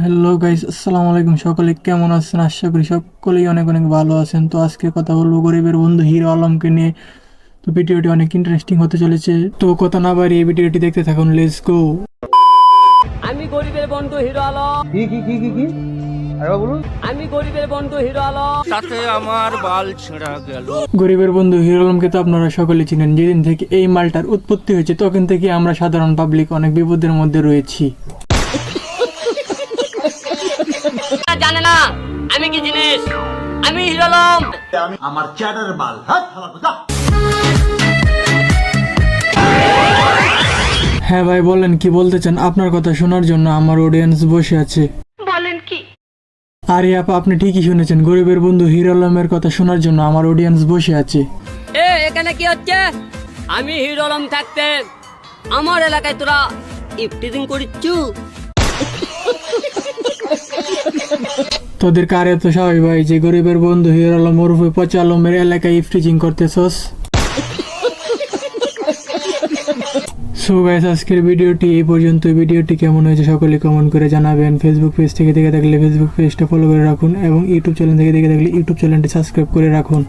Hello guys, আসসালামু আলাইকুম। সকলে কেমন আছেন? আশা করি সকলেই অনেক অনেক ভালো আছেন। তো আজকে কথা বলবো গরিবের বন্ধু হিরো আলমকে নিয়ে। তো ভিডিওটি অনেক ইন্টারেস্টিং হতে চলেছে। তো কথা না বাড়িয়ে ভিডিওটি দেখতে থাকুন, লেটস গো। আমি গরিবের বন্ধু হিরো আলম। কি আরে বলুন। আমি গরিবের বন্ধু হিরো আলম। তাতে আমার বাল ছেঁড়া গেল। গরিবের বন্ধু হিরো আলমকে তো আপনারা সকলে চিনেন। যেদিন থেকে এই মালটার উৎপত্তি হয়েছে তখন থেকে আমরা সাধারণ পাবলিক অনেক বিপদের মধ্যে রয়েছি। জানে না আমি কি জিনিস। আমি হিরো আলম। আমার চ্যাটার বাল হাত হালাকো যা। হ্যাঁ ভাই, বলেন কি বলতে চান? আপনার কথা শোনার জন্য আমার অডিয়েন্স বসে আছে। বলেন কি? আরে আপা, আপনি ঠিকই শুনেছেন। গরিবের বন্ধু হিরো আলমের কথা শোনার জন্য আমার অডিয়েন্স বসে আছে। এখানে কি হচ্ছে? আমি হিরো আলম থাকতে আমার এলাকায় তোরা ইফটিজিং করিচ্ছু। তোদের কার এত সাহস ভাই যে গরিবের বন্ধু হিরো আলম ওরফে পচা আলমের এলাকায় ইফটিজিং করতেছস? সো গাইস, আজকের ভিডিওটি এই পর্যন্ত। ভিডিওটি কেমন হয়েছে সকলে কমেন্ট করে জানাবেন। ফেসবুক পেজ থেকে দেখে থাকলে ফেসবুক পেজটা ফলো করে রাখুন এবং ইউটিউব চ্যানেল থেকে দেখে থাকলে ইউটিউব চ্যানেলটি সাবস্ক্রাইব করে রাখুন।